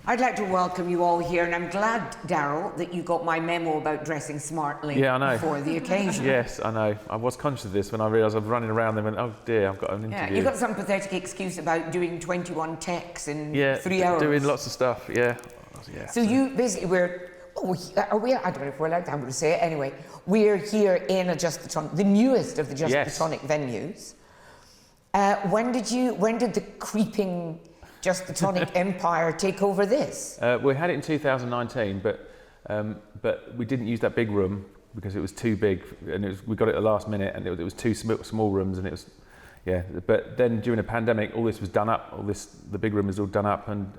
I'd like to welcome you all here, and I'm glad, Darrell, that you got my memo about dressing smartly for the occasion. Yes, I know. I was conscious of this when I realised I was running around and went, oh dear, I've got an interview. Yeah, you got some pathetic excuse about doing 21 techs in 3 hours. Doing lots of stuff, So you basically I don't know if we're allowed to, I'm going to say it anyway. We're here in Adjust the Tron, the newest of the Just the Tronic venues. When did the creeping Just the Tonic empire take over this? We had it in 2019, but we didn't use that big room because it was too big, and we got it at the last minute, and it was two small rooms, and it was, But then during the pandemic, all this was done up. The big room was all done up, and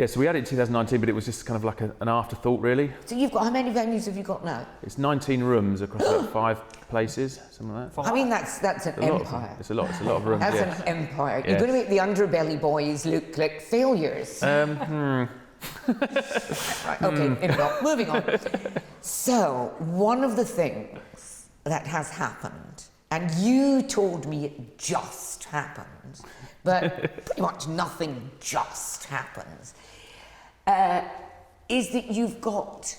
so we had it in 2019, but it was just kind of like an afterthought, really. So you've got, how many venues have you got now? It's 19 rooms across about 5 places, something like that. I mean, that's an empire. It's a lot of rooms. That's an empire. You're going to make the Underbelly Boys look like failures. Right, okay, moving on. So, one of the things that has happened, and you told me it just happened, but pretty much nothing just happens, is that you've got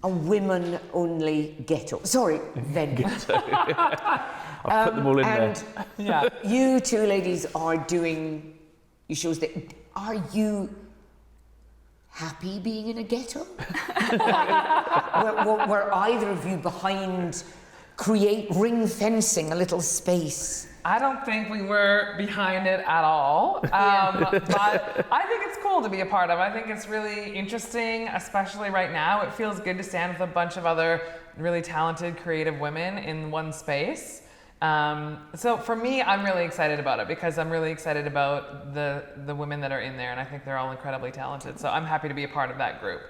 a women-only ghetto. Sorry, venue. I've put them all in there. And you two ladies are doing shows that. Are you happy being in a ghetto? were either of you behind ring fencing a little space? I don't think we were behind it at all, but I think it's cool to be a part of. I think it's really interesting, especially right now. It feels good to stand with a bunch of other really talented, creative women in one space. So for me, I'm really excited about it because I'm really excited about the women that are in there, and I think they're all incredibly talented. So I'm happy to be a part of that group.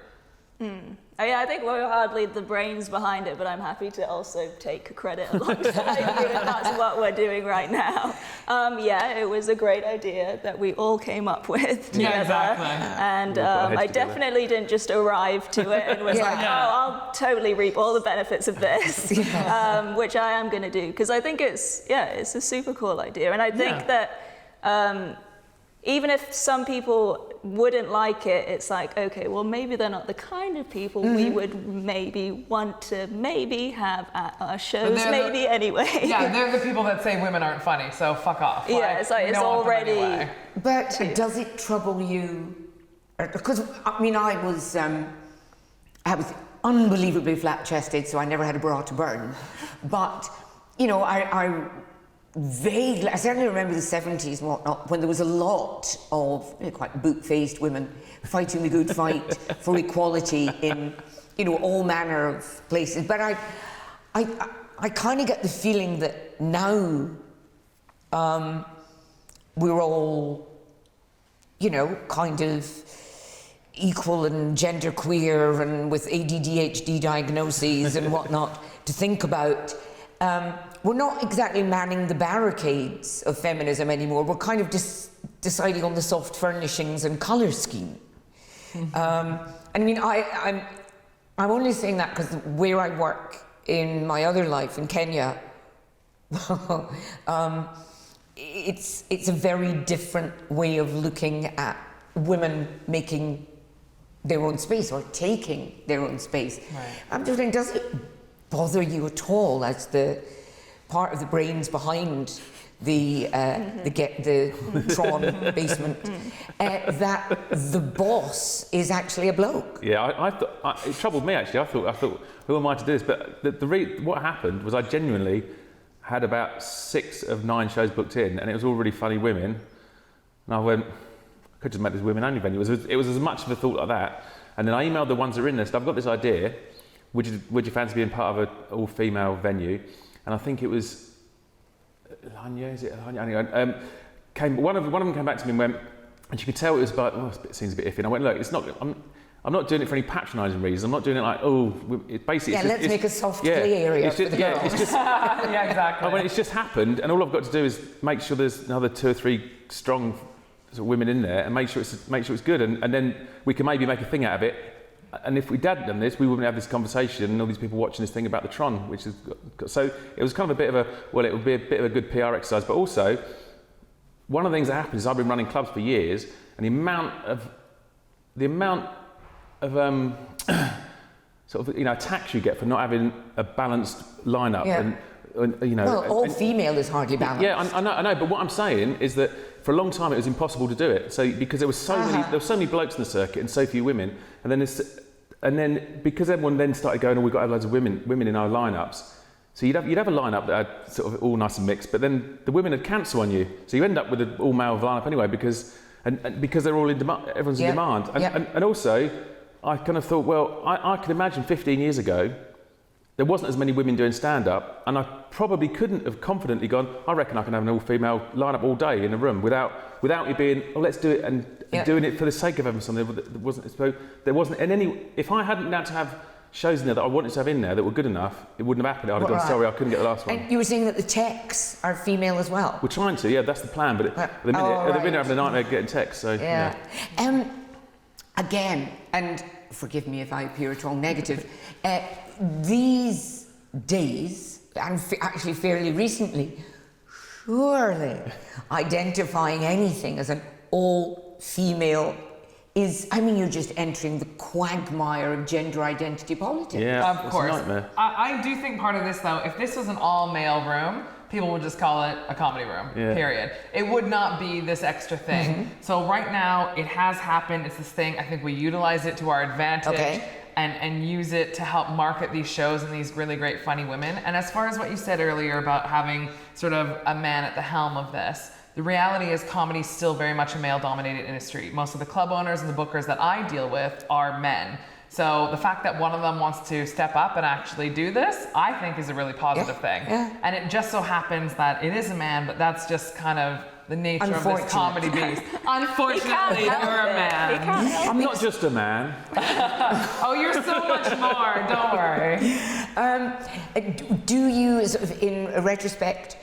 I think we're hardly the brains behind it, but I'm happy to also take credit alongside you, and that's what we're doing right now. It was a great idea that we all came up with together. Yeah, exactly. And I definitely didn't just arrive to it and was I'll totally reap all the benefits of this, which I am going to do, because I think it's a super cool idea. And I think that even if some people wouldn't like it, it's like, okay, well, maybe they're not the kind of people we would maybe want to have at our shows, anyway. Yeah, they're the people that say women aren't funny, so fuck off. Yeah, it's like, it's already... Anyway. But does it trouble you? Because, I mean, I was unbelievably flat-chested, so I never had a bra to burn. But, you know, I certainly remember the 70s and whatnot, when there was a lot of quite boot-faced women fighting the good fight for equality in, all manner of places. But I kind of get the feeling that now we're all, kind of equal and genderqueer and with ADHD diagnoses and whatnot to think about. We're not exactly manning the barricades of feminism anymore. We're kind of deciding on the soft furnishings and colour scheme. I mean, I'm only saying that because where I work in my other life in Kenya, it's a very different way of looking at women making their own space or taking their own space. Right. I'm just thinking, does it bother you at all as the part of the brains behind the Tron basement that the boss is actually a bloke? Yeah, I thought it troubled me actually. I thought, who am I to do this? But what happened was I genuinely had about 6 of 9 shows booked in, and it was all really funny women. And I went, I could just make this women only venue. It was as much of a thought like that. And then I emailed the ones that are in there. So I've got this idea. Would you fancy being part of an all-female venue? And I think it was Lanya, is it Lanya? Anyway, one of them came back to me and went, and you could tell it was like, it seems a bit iffy. And I went, look, it's not. I'm not doing it for any patronising reasons. I'm not doing it like, it basically. Yeah, let's make a soft play area for the girls. It's just. Yeah, exactly. I mean, it's just happened, and all I've got to do is make sure there's another 2 or 3 strong sort of women in there, and make sure it's good, and then we can maybe make a thing out of it. And if we'd done this, we wouldn't have this conversation and all these people watching this thing about the Tron, which is so. It was kind of a bit of a it would be a bit of a good PR exercise, but also one of the things that happens is I've been running clubs for years, and the amount of the amount of sort of attacks you get for not having a balanced lineup, and well, all female is hardly balanced. Yeah, I know. But what I'm saying is that for a long time it was impossible to do it. So because there were so many blokes in the circuit and so few women, and then because everyone then started going, we've got to have loads of women in our lineups. So you'd have a lineup that had sort of all nice and mixed, but then the women would cancel on you. So you end up with an all male lineup anyway because they're all in demand. Everyone's in demand, and also I kind of thought, well, I could imagine 15 years ago. There wasn't as many women doing stand-up, and I probably couldn't have confidently gone, I reckon I can have an all-female lineup all day in a room without you being, let's do it, and doing it for the sake of having something. There wasn't if I hadn't had to have shows in there that I wanted to have in there that were good enough, it wouldn't have happened. I'd have gone, sorry, I couldn't get the last one. And you were saying that the techs are female as well? We're trying to, that's the plan, but at the minute I'm having a nightmare getting texts, so yeah. Again, and forgive me if I appear at all negative, these days, and actually fairly recently, surely identifying anything as an all-female you're just entering the quagmire of gender identity politics. Yeah, of course. It's a nightmare. I do think part of this, though, if this was an all-male room, people would just call it a comedy room, period. It would not be this extra thing. So right now, it has happened. It's this thing. I think we utilize it to our advantage. And use it to help market these shows and these really great funny women. And as far as what you said earlier about having sort of a man at the helm of this, the reality is comedy is still very much a male-dominated industry. Most of the club owners and the bookers that I deal with are men. So the fact that one of them wants to step up and actually do this, I think is a really positive thing. Yeah. And it just so happens that it is a man, but that's just kind of the nature of this comedy beast. Unfortunately, you're a man. I'm not just a man. Oh, you're so much more. Don't worry. Do you, sort of in retrospect,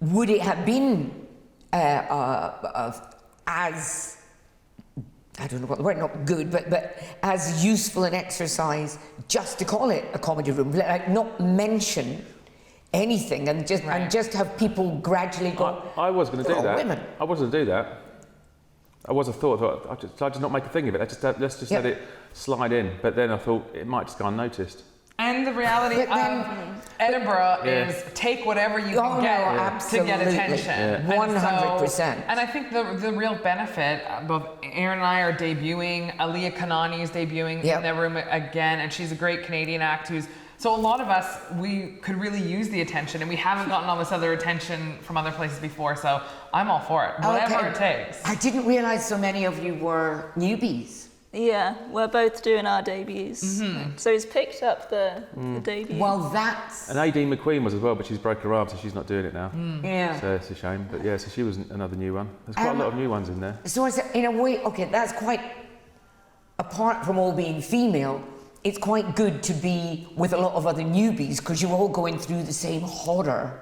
would it have been as, I don't know what the word, not good, but as useful an exercise just to call it a comedy room, like not mention anything and just have people gradually go. I was going to do that. Women. I wasn't going to do that. I was a thought. I'd just not make a thing of it. Let's just let it slide in. But then I thought it might just go unnoticed. And the reality of Edinburgh is take whatever you can get to get attention. 100%. And I think the real benefit, both Eryn and I are debuting, Aaliyah Kanani is debuting in their room again, and she's a great Canadian act so a lot of us, we could really use the attention, and we haven't gotten all this other attention from other places before, so I'm all for it, whatever it takes. I didn't realise so many of you were newbies. Yeah, we're both doing our debuts. So he's picked up the debut. Well, that's... And Aideen McQueen was as well, but she's broke her arm, so she's not doing it now. Yeah. So it's a shame. But so she was another new one. There's quite a lot of new ones in there. So in a way, that's quite... Apart from all being female, it's quite good to be with a lot of other newbies because you're all going through the same horror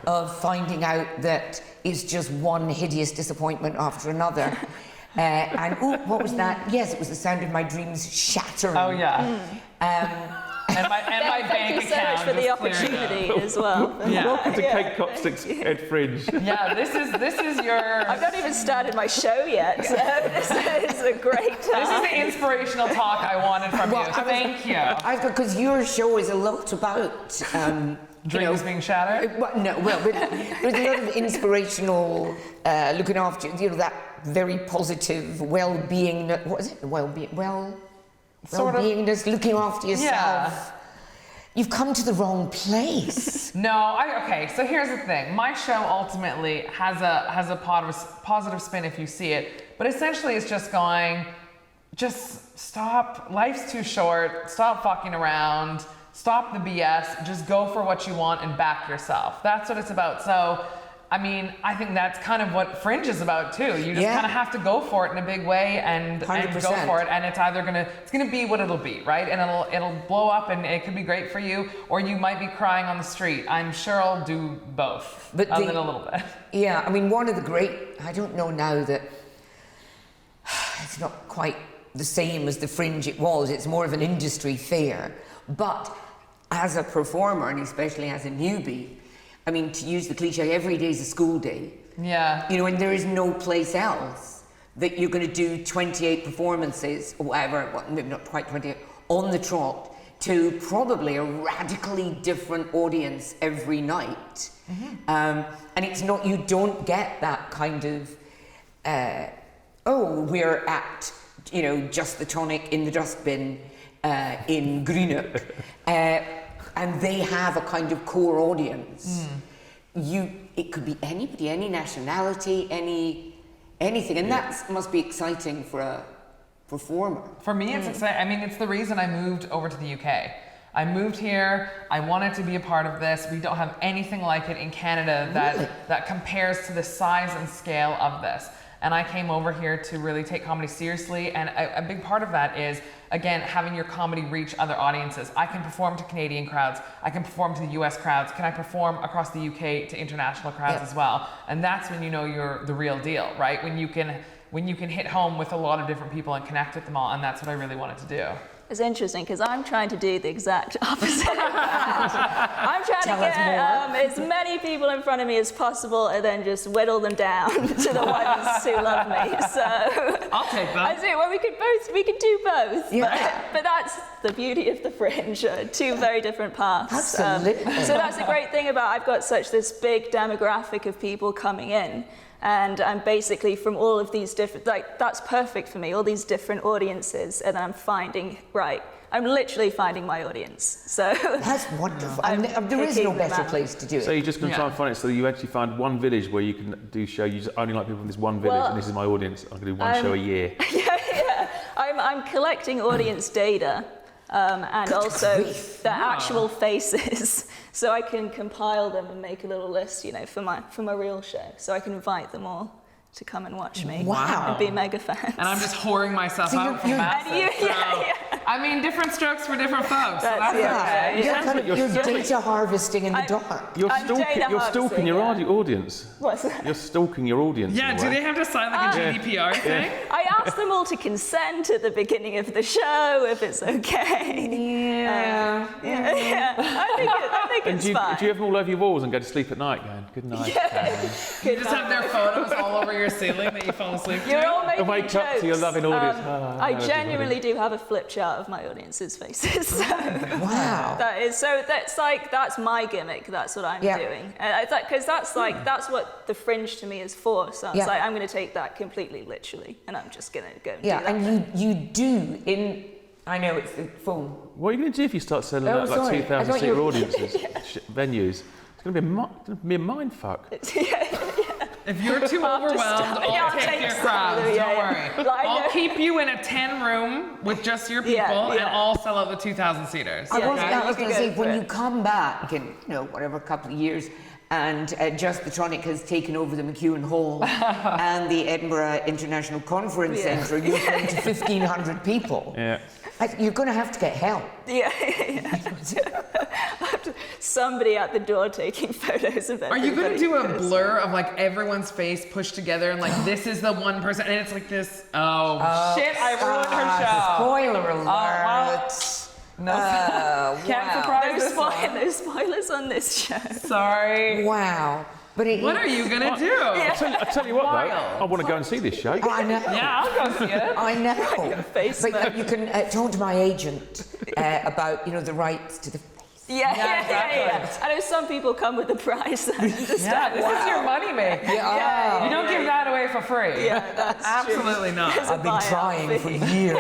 of finding out that it's just one hideous disappointment after another. What was that? Yes, it was the sound of my dreams shattering. Oh yeah. And my bank account. Thank you so much for the opportunity as well. Welcome to Kate Copstick's Ed Fringe. Yeah, this is your... I've not even started my show yet, so this is a great time. This is the inspirational talk I wanted from you. Thank you. Because your show is a lot about... dreams being shattered? But there's a lot of inspirational looking after, that very positive well-being, what is it? Well-beingness, looking after yourself. Yeah. You've come to the wrong place. Okay, so here's the thing. My show ultimately has a positive spin if you see it, but essentially it's just going, just stop, life's too short, stop fucking around, stop the BS, just go for what you want and back yourself. That's what it's about. So, I mean, I think that's kind of what Fringe is about too. You just kind of have to go for it in a big way and go for it, and it's either gonna be what it'll be, right? And it'll blow up and it could be great for you, or you might be crying on the street. I'm sure I'll do both, a little bit. Yeah, I mean, one of the great, I don't know now that it's not quite the same as the Fringe it was. It's more of an industry fair, but as a performer, and especially as a newbie, I mean, to use the cliche, every day is a school day. Yeah. And there is no place else that you're going to do 28 performances or whatever, well, maybe not quite 28, on the trot to probably a radically different audience every night. And it's not, you don't get that kind of, we're at, you know, Just the Tonic in the Dustbin in Greenock. And they have a kind of core audience. It could be anybody, any nationality, anything, and that must be exciting for a performer. For me, it's exciting. I mean, it's the reason I moved over to the UK. I moved here. I wanted to be a part of this. We don't have anything like it in Canada that compares to the size and scale of this. And I came over here to really take comedy seriously. And a big part of that is, again, having your comedy reach other audiences. I can perform to Canadian crowds. I can perform to the US crowds. Can I perform across the UK to international crowds as well? And that's when you know you're the real deal, right? When you can hit home with a lot of different people and connect with them all. And that's what I really wanted to do. It's interesting because I'm trying to do the exact opposite of that. I'm trying to get as many people in front of me as possible and then just whittle them down to the ones who love me. So I'll take that. I see. Well, we could do both. Yeah. But that's the beauty of the Fringe. Two very different paths. Absolutely. So that's the great thing about I've got such this big demographic of people coming in. And I'm basically from all of these different, like, that's perfect for me, all these different audiences, and I'm literally finding my audience. So that's wonderful. There is no better place to do it. So you're just going to try and find it so you actually find one village where you can do show. You just only like people from this one village, and this is my audience. I'm going to do one show a year. Yeah. I'm collecting audience data. And also the actual faces, so I can compile them and make a little list, you know, for my real show, so I can invite them all to come and watch me and be mega fans. And I'm just whoring myself out from masses. I mean, different strokes for different folks. You're data harvesting in the dark. You're stalking your audience. What's that? You're stalking your audience. Yeah, do they have to sign like a GDPR thing? I asked them all to consent at the beginning of the show if it's okay. I think it's fine. Do you have them all over your walls and go to sleep at night going, good night? You just have their photos all over your ceiling that you fall asleep to? You're all making wake jokes. up to your loving audience. I genuinely do have a flip chart of my audience's faces. So Wow. That's my gimmick. That's what I'm doing. Because that's what the Fringe to me is for. So it's like I'm going to take that completely literally, and I'm just going to go and do that. And you do in. I know it's the phone. What are you going to do if you start selling out like 2,000 seat audiences, venues? It's going to be a mind fuck. If you're too overwhelmed, I'll take your crowds. Don't worry. I'll keep you in a 10-room with just your people, and I'll sell out the 2,000 seaters. I was going to say, when you come back in, whatever, couple of years, and Just the Tonic has taken over the McEwen Hall and the Edinburgh International Conference Centre, you're going to 1,500 people. Yeah. You're going to have to get help. Somebody at the door taking photos of everybody. Are you going to do a blur of like everyone's face pushed together and like this is the one person and it's like this? Shit! I ruined her show. Spoiler alert! No, can't surprise no spoilers on this show. Sorry. Wow. But what are you gonna do? I tell you what, though, I want to go and see this show. I know. Yeah, I'll go see it. I know. But you can talk to my agent about the rights to the. Yeah. I know some people come with a price. This is your money maker. You don't give that away for free. Yeah, that's absolutely true. not. I've been trying for years.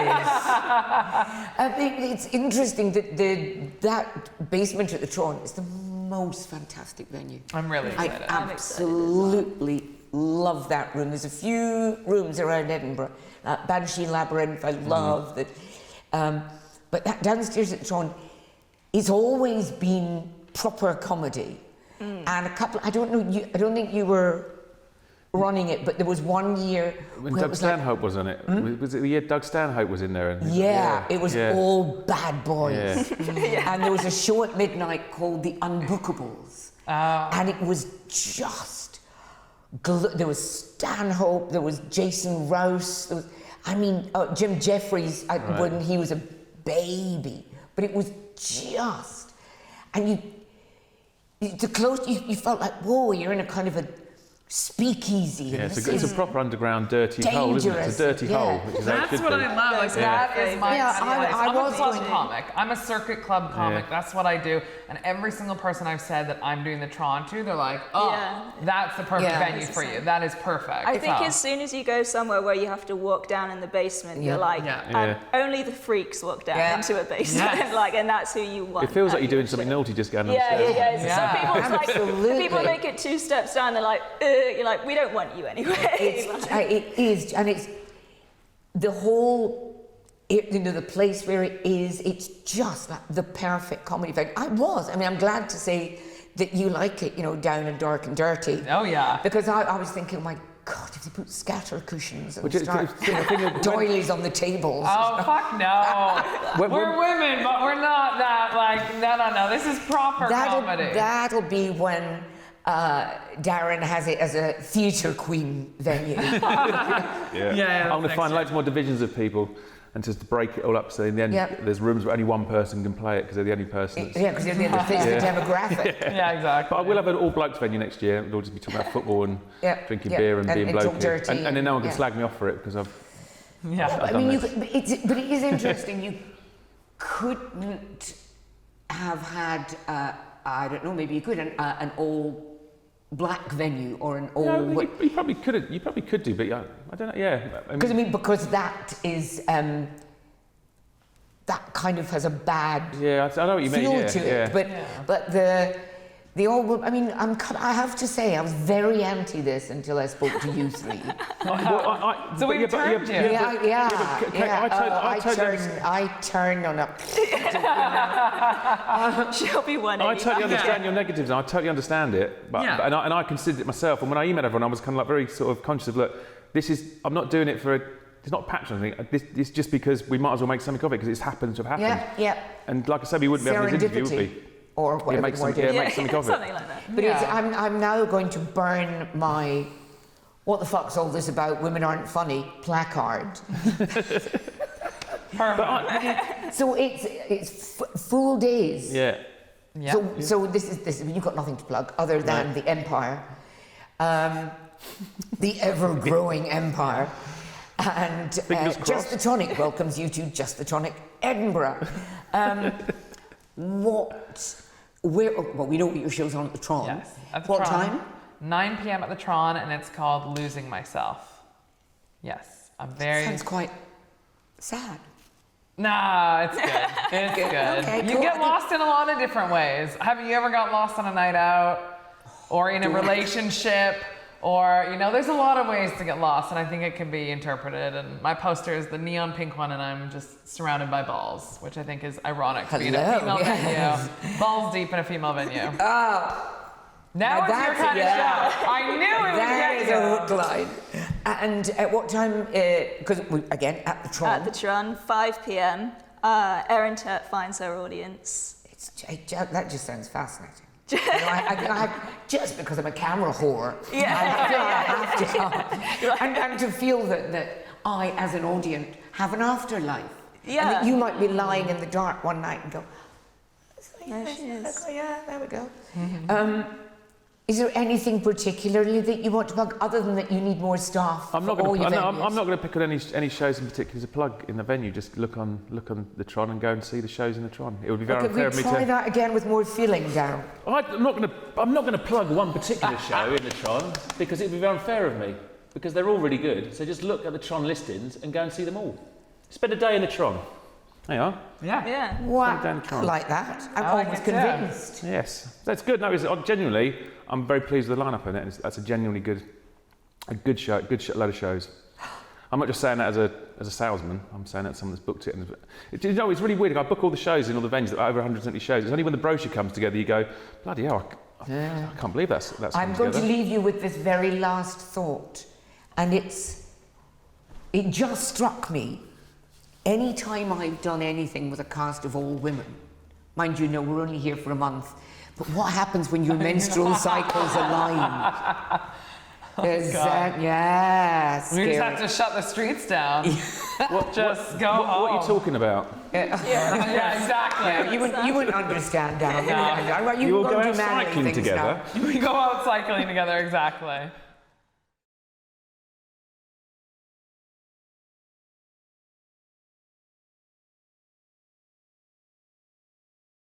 It's interesting that that basement at the Tron is the most fantastic venue. I'm really excited. I absolutely love that room. There's a few rooms around Edinburgh. Banshee Labyrinth, I love that. But that downstairs at the Tron, it's always been proper comedy. And a couple, I don't think you were running it, but there was one year when Doug Stanhope was in it. Was it the year Doug Stanhope was in there? It was all bad boys. And there was a show at midnight called The Unbookables. And it was just, there was Stanhope, there was Jason Rouse, there was, Jim Jeffries when he was a baby. But it was you felt like, whoa, you're in a kind of speakeasy. Yeah, and it's a proper underground dirty hole, isn't it? It's a dirty Dangerous, hole. yeah. Which is how it That's should what be. I love. Like that is my Yeah, place. I I'm was a club going to- comic. I'm a circuit club comic. Yeah. That's what I do. And every single person I've said that I'm doing the Tron to, they're like, oh, Yeah. that's the perfect Yeah. venue for you. That is perfect. I think So- as soon as you go somewhere where you have to walk down in the basement, Yeah. you're like, Yeah. only the freaks walk down Yeah. into a basement, Yes. like, and that's who you want. It feels like at you're doing your something show. naughty just going Yeah, upstairs. yeah, yeah. Yeah. Some people, it's like, Absolutely. people make it 2 steps down. They're like, you're like, we don't want you anyway. It is, and it's the whole, the place where it is. It's just like the perfect comedy venue. I'm glad to say that you like it. Down and dark and dirty. Oh, yeah. Because I was thinking, oh my God, if they put scatter cushions and Which is- start doilies on the tables. Oh, fuck no. We're women, but we're not that, like, no. This is proper comedy. That'll be when Darren has it as a theatre queen venue. Yeah, I'm going to next find year. loads more divisions of people and just break it all up so in the end Yep. there's rooms where only one person can play it because they're the only person. Yeah, because you're the demographic. Yeah, exactly. But I will have an all blokes venue next year. We'll just be talking about football and Yeah, drinking yeah. beer and being and talk blokey. dirty And then no one can yeah. slag me off for it because I've Yeah. I done mean, this. but it is interesting. You couldn't have had, I don't know, maybe you could, an all black venue or an all. Yeah, you probably could. You probably could do, but yeah, I don't know. Yeah, Because that is that kind of has a bad yeah, I know what you mean. feel Yeah, to yeah. it. But the all. I mean, I have to say, I was very anti this until I spoke to you three. So we turned you. I turned on a. She'll be one. I totally understand your negatives, and I totally understand it. But Yeah. and I considered it myself. And when I emailed everyone, I was kind of like very sort of conscious of, look, this is. I'm not doing it for. It's not patronising. This is just because we might as well make something of it because it's happened to have happened. Yeah. And like I said, we wouldn't be having this interview, would we? Or whatever make the word something- is. yeah, make something of it. Something like that. But Yeah. I'm now going to burn my "what the fuck's all this about? Women aren't funny" placard. Perfect. So it's full days. Yeah. Yeah. So this is you've got nothing to plug other than the Empire, the ever-growing Empire, and Fingers Just crossed. the Tonic welcomes you to Just the Tonic Edinburgh. Well, we know what your show's on at the Tron. Yes. At the What Tron. time? 9 p.m. at the Tron, and it's called Losing Myself. Yes. I'm very. Sounds quite sad. Nah, it's good. It's good. Okay, You cool. get lost in a lot of different ways. Have you ever got lost on a night out? Or in a relationship? Or, there's a lot of ways to get lost, and I think it can be interpreted. And my poster is the neon pink one, and I'm just surrounded by balls, which I think is ironic for being a Hello, female yes. venue. Balls deep in a female venue. Oh, Now it's your that's- kind yeah. of show. I knew it was that getting is a you. hook line. And at what time? Because again at the Tron. At the Tron, 5 p.m. Eryn Tett finds her audience. That just sounds fascinating. I just because I'm a camera whore, Yeah. I feel like I have to, and to feel that I, as an audience, have an afterlife. Yeah. And that you might be lying in the dark one night and go, There she is. yeah, there we go. Is there anything particularly that you want to plug, other than that you need more staff I'm for not all going your to. venues? I'm not going to pick on any shows in particular to plug in the venue. Just look on the Tron and go and see the shows in the Tron. It would be very Could unfair we of me try to. that again with more feeling, Darrell? I'm not going to plug one particular show in the Tron because it would be very unfair of me because they're all really good. So just look at the Tron listings and go and see them all. Spend a day in the Tron. There you are. Yeah. Yeah. Wow, down the Tron. like that. I'm I like almost it too. convinced. Yes, that's good. No, genuinely, I'm very pleased with the lineup in it. That's a genuinely good show, load of shows. I'm not just saying that as a salesman. I'm saying that as someone that's booked it. It's really weird. I book all the shows in all the venues, over 170 shows. It's only when the brochure comes together you go, bloody hell, I can't believe that's I'm come going to together. leave you with this very last thought, and it just struck me. Any time I've done anything with a cast of all women, mind you, we're only here for a month, but what happens when your menstrual cycles align? Is God. yeah, We scary. just have to shut the streets down. Just go home. What are you talking about? Yeah, exactly. You wouldn't understand, Darrell. No. You all won't go do out manly cycling things together. now. We go out cycling together, exactly.